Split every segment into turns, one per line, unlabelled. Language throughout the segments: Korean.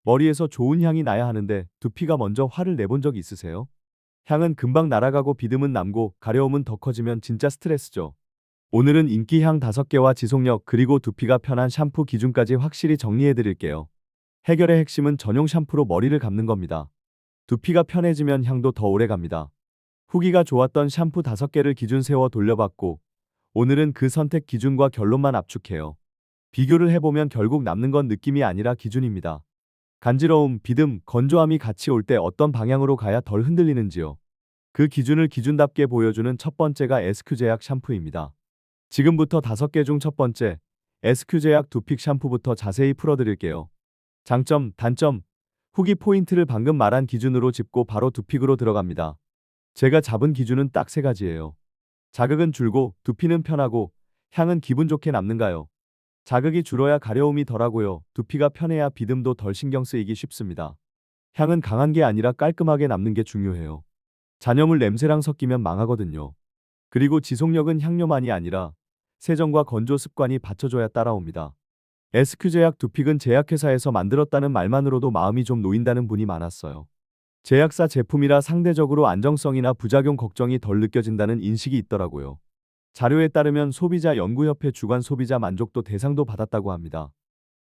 머리에서 좋은 향이 나야 하는데 두피가 먼저 화를 내본 적 있으세요? 향은 금방 날아가고 비듬은 남고 가려움은 더 커지면 진짜 스트레스죠. 오늘은 인기 향 5개와 지속력 그리고 두피가 편한 샴푸 기준까지 확실히 정리해 드릴게요. 해결의 핵심은 전용 샴푸로 머리를 감는 겁니다. 두피가 편해지면 향도 더 오래 갑니다. 후기가 좋았던 샴푸 5개를 기준 세워 돌려봤고 오늘은 그 선택 기준과 결론만 압축해요. 비교를 해보면 결국 남는 건 느낌이 아니라 기준입니다. 간지러움, 비듬, 건조함이 같이 올 때 어떤 방향으로 가야 덜 흔들리는지요. 그 기준을 기준답게 보여주는 첫 번째가 SQ제약 샴푸입니다. 지금부터 5개 중 첫 번째, SQ제약 두픽 샴푸부터 자세히 풀어드릴게요. 장점, 단점, 후기 포인트를 방금 말한 기준으로 짚고 바로 두픽으로 들어갑니다. 제가 잡은 기준은 딱 3가지예요. 자극은 줄고 두피는 편하고 향은 기분 좋게 남는가요? 자극이 줄어야 가려움이 덜하고요. 두피가 편해야 비듬도 덜 신경 쓰이기 쉽습니다. 향은 강한 게 아니라 깔끔하게 남는 게 중요해요. 잔여물 냄새랑 섞이면 망하거든요. 그리고 지속력은 향료만이 아니라 세정과 건조 습관이 받쳐줘야 따라옵니다. SQ제약 두픽은 제약회사에서 만들었다는 말만으로도 마음이 좀 놓인다는 분이 많았어요. 제약사 제품이라 상대적으로 안정성이나 부작용 걱정이 덜 느껴진다는 인식이 있더라고요. 자료에 따르면 소비자연구협회 주간 소비자 만족도 대상도 받았다고 합니다.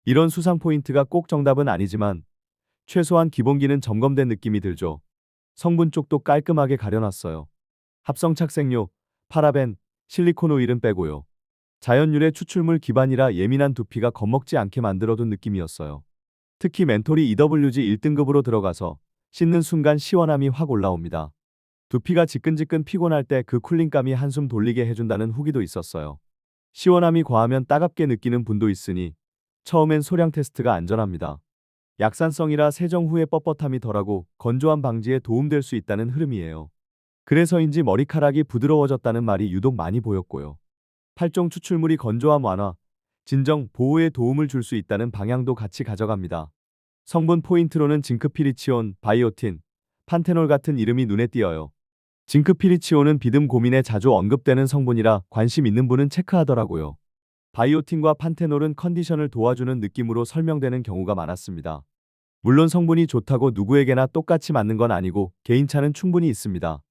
이런 수상 포인트가 꼭 정답은 아니지만 최소한 기본기는 점검된 느낌이 들죠. 성분 쪽도 깔끔하게 가려놨어요. 합성 착색료, 파라벤, 실리콘 오일은 빼고요. 자연유래 추출물 기반이라 예민한 두피가 겁먹지 않게 만들어둔 느낌이었어요. 특히 멘톨이 EWG 1등급으로 들어가서 씻는 순간 시원함이 확 올라옵니다. 두피가 지끈지끈 피곤할 때 그 쿨링감이 한숨 돌리게 해준다는 후기도 있었어요. 시원함이 과하면 따갑게 느끼는 분도 있으니 처음엔 소량 테스트가 안전합니다. 약산성이라 세정 후에 뻣뻣함이 덜하고 건조함 방지에 도움될 수 있다는 흐름이에요. 그래서인지 머리카락이 부드러워졌다는 말이 유독 많이 보였고요. 8종 추출물이 건조함 완화, 진정, 보호에 도움을 줄 수 있다는 방향도 같이 가져갑니다. 성분 포인트로는 징크피리치온, 바이오틴, 판테놀 같은 이름이 눈에 띄어요. 징크피리치온은 비듬 고민에 자주 언급되는 성분이라 관심 있는 분은 체크하더라고요. 바이오틴과 판테놀은 컨디션을 도와주는 느낌으로 설명되는 경우가 많았습니다. 물론 성분이 좋다고 누구에게나 똑같이 맞는 건 아니고 개인차는 충분히 있습니다.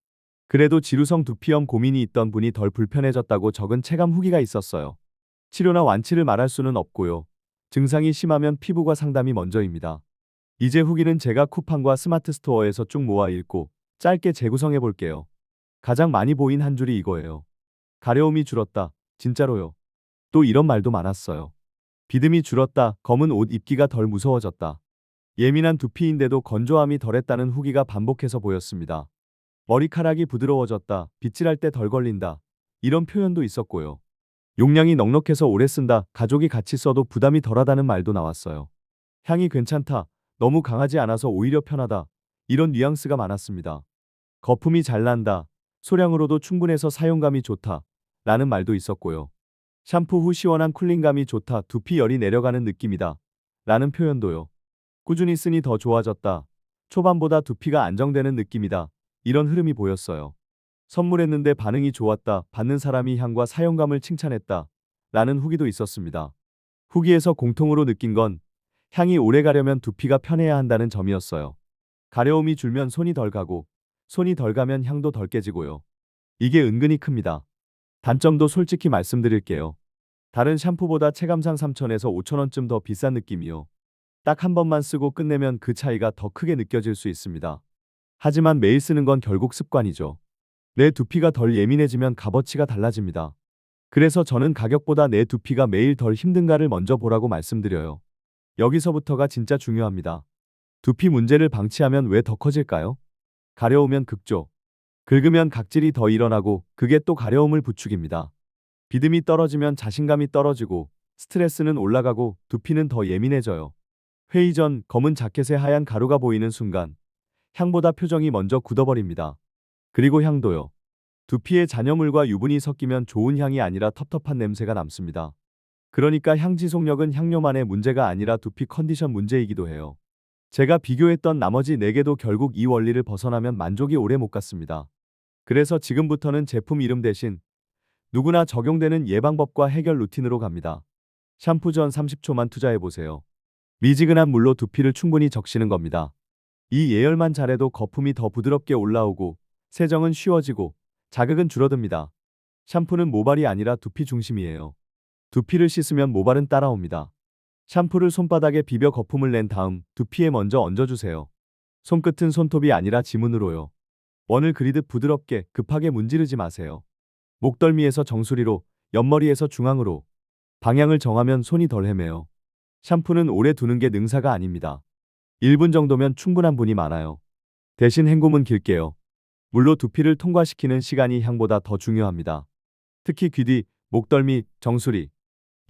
그래도 지루성 두피염 고민이 있던 분이 덜 불편해졌다고 적은 체감 후기가 있었어요. 치료나 완치를 말할 수는 없고요. 증상이 심하면 피부과 상담이 먼저입니다. 이제 후기는 제가 쿠팡과 스마트 스토어에서 쭉 모아 읽고 짧게 재구성해 볼게요. 가장 많이 보인 한 줄이 이거예요. 가려움이 줄었다. 진짜로요. 또 이런 말도 많았어요. 비듬이 줄었다. 검은 옷 입기가 덜 무서워졌다. 예민한 두피인데도 건조함이 덜했다는 후기가 반복해서 보였습니다. 머리카락이 부드러워졌다. 빗질할 때 덜 걸린다. 이런 표현도 있었고요. 용량이 넉넉해서 오래 쓴다. 가족이 같이 써도 부담이 덜하다는 말도 나왔어요. 향이 괜찮다. 너무 강하지 않아서 오히려 편하다. 이런 뉘앙스가 많았습니다. 거품이 잘 난다. 소량으로도 충분해서 사용감이 좋다. 라는 말도 있었고요. 샴푸 후 시원한 쿨링감이 좋다. 두피 열이 내려가는 느낌이다. 라는 표현도요. 꾸준히 쓰니 더 좋아졌다. 초반보다 두피가 안정되는 느낌이다. 이런 흐름이 보였어요. 선물했는데 반응이 좋았다. 받는 사람이 향과 사용감을 칭찬했다. 라는 후기도 있었습니다. 후기에서 공통으로 느낀 건 향이 오래 가려면 두피가 편해야 한다는 점이었어요. 가려움이 줄면 손이 덜 가고 손이 덜 가면 향도 덜 깨지고요. 이게 은근히 큽니다. 단점도 솔직히 말씀드릴게요. 다른 샴푸보다 체감상 3,000에서 5,000원쯤 더 비싼 느낌이요. 딱 한 번만 쓰고 끝내면 그 차이가 더 크게 느껴질 수 있습니다. 하지만 매일 쓰는 건 결국 습관이죠. 내 두피가 덜 예민해지면 값어치가 달라집니다. 그래서 저는 가격보다 내 두피가 매일 덜 힘든가를 먼저 보라고 말씀드려요. 여기서부터가 진짜 중요합니다. 두피 문제를 방치하면 왜 더 커질까요? 가려우면 극조. 긁으면 각질이 더 일어나고 그게 또 가려움을 부추깁니다. 비듬이 떨어지면 자신감이 떨어지고 스트레스는 올라가고 두피는 더 예민해져요. 회의 전 검은 자켓에 하얀 가루가 보이는 순간 향보다 표정이 먼저 굳어버립니다. 그리고 향도요. 두피에 잔여물과 유분이 섞이면 좋은 향이 아니라 텁텁한 냄새가 남습니다. 그러니까 향 지속력은 향료만의 문제가 아니라 두피 컨디션 문제이기도 해요. 제가 비교했던 나머지 4개도 결국 이 원리를 벗어나면 만족이 오래 못 갔습니다. 그래서 지금부터는 제품 이름 대신 누구나 적용되는 예방법과 해결 루틴으로 갑니다. 샴푸 전 30초만 투자해보세요. 미지근한 물로 두피를 충분히 적시는 겁니다. 이 예열만 잘해도 거품이 더 부드럽게 올라오고 세정은 쉬워지고 자극은 줄어듭니다. 샴푸는 모발이 아니라 두피 중심이에요. 두피를 씻으면 모발은 따라옵니다. 샴푸를 손바닥에 비벼 거품을 낸 다음 두피에 먼저 얹어주세요. 손끝은 손톱이 아니라 지문으로요. 원을 그리듯 부드럽게 급하게 문지르지 마세요. 목덜미에서 정수리로, 옆머리에서 중앙으로 방향을 정하면 손이 덜 헤매요. 샴푸는 오래 두는 게 능사가 아닙니다. 1분 정도면 충분한 분이 많아요. 대신 헹굼은 길게요. 물로 두피를 통과시키는 시간이 향보다 더 중요합니다. 특히 귀 뒤, 목덜미, 정수리.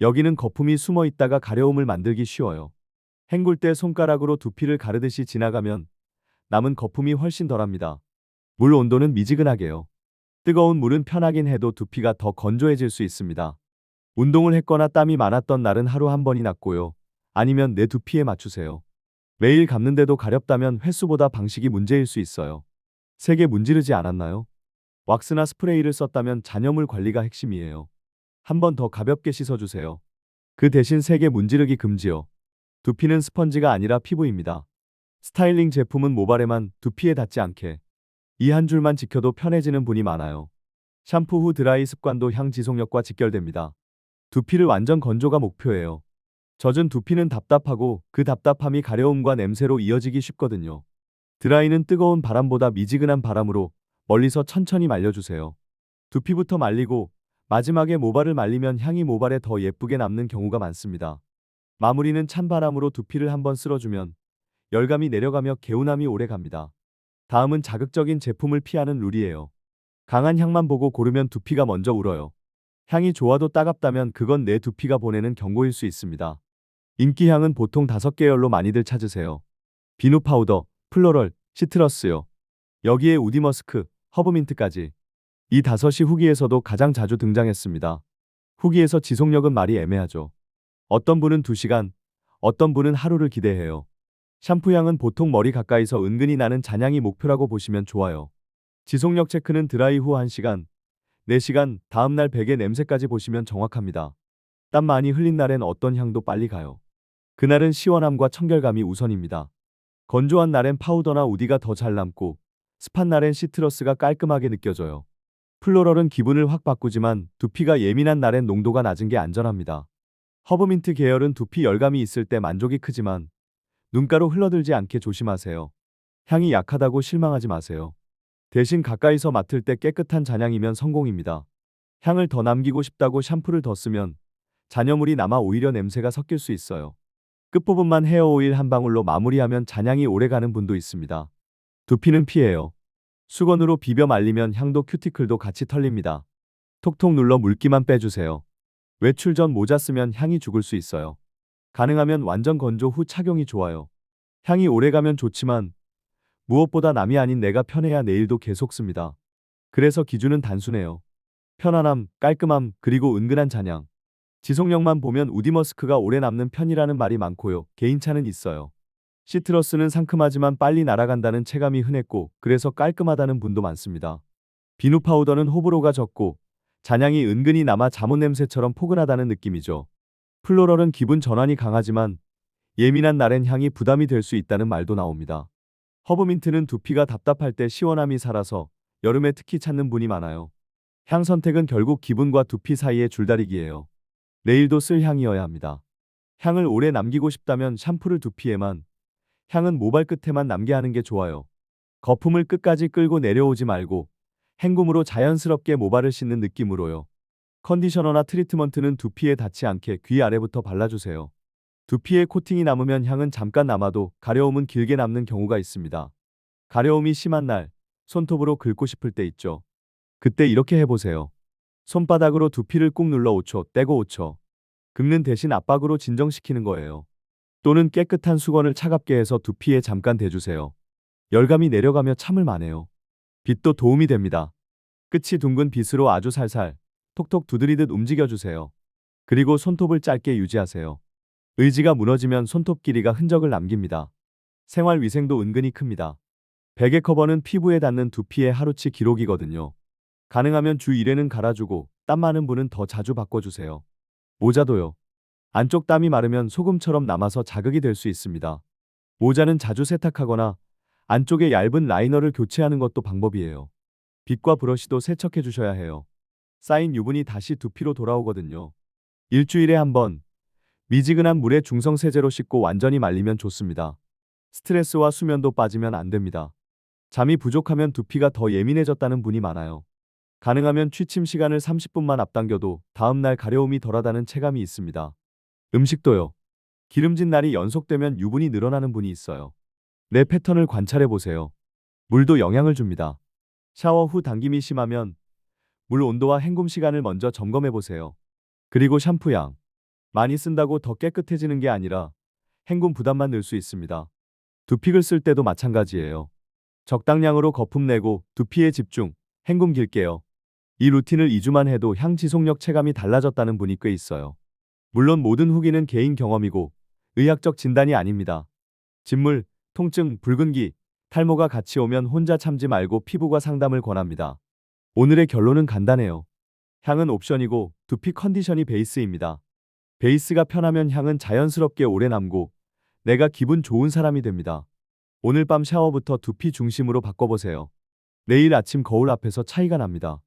여기는 거품이 숨어 있다가 가려움을 만들기 쉬워요. 헹굴 때 손가락으로 두피를 가르듯이 지나가면 남은 거품이 훨씬 덜합니다. 물 온도는 미지근하게요. 뜨거운 물은 편하긴 해도 두피가 더 건조해질 수 있습니다. 운동을 했거나 땀이 많았던 날은 하루 한 번이 낫고요. 아니면 내 두피에 맞추세요. 매일 감는데도 가렵다면 횟수보다 방식이 문제일 수 있어요. 세게 문지르지 않았나요? 왁스나 스프레이를 썼다면 잔여물 관리가 핵심이에요. 한 번 더 가볍게 씻어주세요. 그 대신 세게 문지르기 금지요. 두피는 스펀지가 아니라 피부입니다. 스타일링 제품은 모발에만 두피에 닿지 않게. 이 한 줄만 지켜도 편해지는 분이 많아요. 샴푸 후 드라이 습관도 향 지속력과 직결됩니다. 두피를 완전 건조가 목표예요. 젖은 두피는 답답하고 그 답답함이 가려움과 냄새로 이어지기 쉽거든요. 드라이는 뜨거운 바람보다 미지근한 바람으로 멀리서 천천히 말려주세요. 두피부터 말리고 마지막에 모발을 말리면 향이 모발에 더 예쁘게 남는 경우가 많습니다. 마무리는 찬바람으로 두피를 한번 쓸어주면 열감이 내려가며 개운함이 오래 갑니다. 다음은 자극적인 제품을 피하는 룰이에요. 강한 향만 보고 고르면 두피가 먼저 울어요. 향이 좋아도 따갑다면 그건 내 두피가 보내는 경고일 수 있습니다. 인기 향은 보통 5계열로 많이들 찾으세요. 비누 파우더, 플로럴, 시트러스요. 여기에 우디머스크, 허브민트까지. 이 5이 후기에서도 가장 자주 등장했습니다. 후기에서 지속력은 말이 애매하죠. 어떤 분은 2시간, 어떤 분은 하루를 기대해요. 샴푸향은 보통 머리 가까이서 은근히 나는 잔향이 목표라고 보시면 좋아요. 지속력 체크는 드라이 후 1시간, 4시간, 다음날 베개 냄새까지 보시면 정확합니다. 땀 많이 흘린 날엔 어떤 향도 빨리 가요. 그날은 시원함과 청결감이 우선입니다. 건조한 날엔 파우더나 우디가 더 잘 남고 습한 날엔 시트러스가 깔끔하게 느껴져요. 플로럴은 기분을 확 바꾸지만 두피가 예민한 날엔 농도가 낮은 게 안전합니다. 허브민트 계열은 두피 열감이 있을 때 만족이 크지만 눈가로 흘러들지 않게 조심하세요. 향이 약하다고 실망하지 마세요. 대신 가까이서 맡을 때 깨끗한 잔향이면 성공입니다. 향을 더 남기고 싶다고 샴푸를 더 쓰면 잔여물이 남아 오히려 냄새가 섞일 수 있어요. 끝부분만 헤어오일 한 방울로 마무리하면 잔향이 오래가는 분도 있습니다. 두피는 피해요. 수건으로 비벼 말리면 향도 큐티클도 같이 털립니다. 톡톡 눌러 물기만 빼주세요. 외출 전 모자 쓰면 향이 죽을 수 있어요. 가능하면 완전 건조 후 착용이 좋아요. 향이 오래가면 좋지만 무엇보다 남이 아닌 내가 편해야 내일도 계속 씁니다. 그래서 기준은 단순해요. 편안함, 깔끔함, 그리고 은근한 잔향. 지속력만 보면 우디머스크가 오래 남는 편이라는 말이 많고요. 개인차는 있어요. 시트러스는 상큼하지만 빨리 날아간다는 체감이 흔했고 그래서 깔끔하다는 분도 많습니다. 비누 파우더는 호불호가 적고 잔향이 은근히 남아 잠옷 냄새처럼 포근하다는 느낌이죠. 플로럴은 기분 전환이 강하지만 예민한 날엔 향이 부담이 될 수 있다는 말도 나옵니다. 허브민트는 두피가 답답할 때 시원함이 살아서 여름에 특히 찾는 분이 많아요. 향 선택은 결국 기분과 두피 사이의 줄다리기예요. 내일도 쓸 향이어야 합니다. 향을 오래 남기고 싶다면 샴푸를 두피에만, 향은 모발 끝에만 남게 하는 게 좋아요. 거품을 끝까지 끌고 내려오지 말고 헹굼으로 자연스럽게 모발을 씻는 느낌으로요. 컨디셔너나 트리트먼트는 두피에 닿지 않게 귀 아래부터 발라주세요. 두피에 코팅이 남으면 향은 잠깐 남아도 가려움은 길게 남는 경우가 있습니다. 가려움이 심한 날, 손톱으로 긁고 싶을 때 있죠. 그때 이렇게 해보세요. 손바닥으로 두피를 꾹 눌러 5초, 떼고 5초. 긁는 대신 압박으로 진정시키는 거예요. 또는 깨끗한 수건을 차갑게 해서 두피에 잠깐 대주세요. 열감이 내려가며 참을 만해요. 빗도 도움이 됩니다. 끝이 둥근 빗으로 아주 살살, 톡톡 두드리듯 움직여주세요. 그리고 손톱을 짧게 유지하세요. 의지가 무너지면 손톱 길이가 흔적을 남깁니다. 생활 위생도 은근히 큽니다. 베개 커버는 피부에 닿는 두피의 하루치 기록이거든요. 가능하면 주 1회는 갈아주고 땀 많은 분은 더 자주 바꿔주세요. 모자도요. 안쪽 땀이 마르면 소금처럼 남아서 자극이 될 수 있습니다. 모자는 자주 세탁하거나 안쪽에 얇은 라이너를 교체하는 것도 방법이에요. 빗과 브러쉬도 세척해 주셔야 해요. 쌓인 유분이 다시 두피로 돌아오거든요. 일주일에 한 번, 미지근한 물에 중성세제로 씻고 완전히 말리면 좋습니다. 스트레스와 수면도 빠지면 안 됩니다. 잠이 부족하면 두피가 더 예민해졌다는 분이 많아요. 가능하면 취침 시간을 30분만 앞당겨도 다음날 가려움이 덜하다는 체감이 있습니다. 음식도요. 기름진 날이 연속되면 유분이 늘어나는 분이 있어요. 내 패턴을 관찰해 보세요. 물도 영향을 줍니다. 샤워 후 당김이 심하면 물 온도와 헹굼 시간을 먼저 점검해 보세요. 그리고 샴푸 양. 많이 쓴다고 더 깨끗해지는 게 아니라 헹굼 부담만 늘 수 있습니다. 두피글 쓸 때도 마찬가지예요. 적당량으로 거품 내고 두피에 집중, 헹굼 길게요. 이 루틴을 2주만 해도 향 지속력 체감이 달라졌다는 분이 꽤 있어요. 물론 모든 후기는 개인 경험이고 의학적 진단이 아닙니다. 진물, 통증, 붉은기, 탈모가 같이 오면 혼자 참지 말고 피부과 상담을 권합니다. 오늘의 결론은 간단해요. 향은 옵션이고 두피 컨디션이 베이스입니다. 베이스가 편하면 향은 자연스럽게 오래 남고 내가 기분 좋은 사람이 됩니다. 오늘 밤 샤워부터 두피 중심으로 바꿔보세요. 내일 아침 거울 앞에서 차이가 납니다.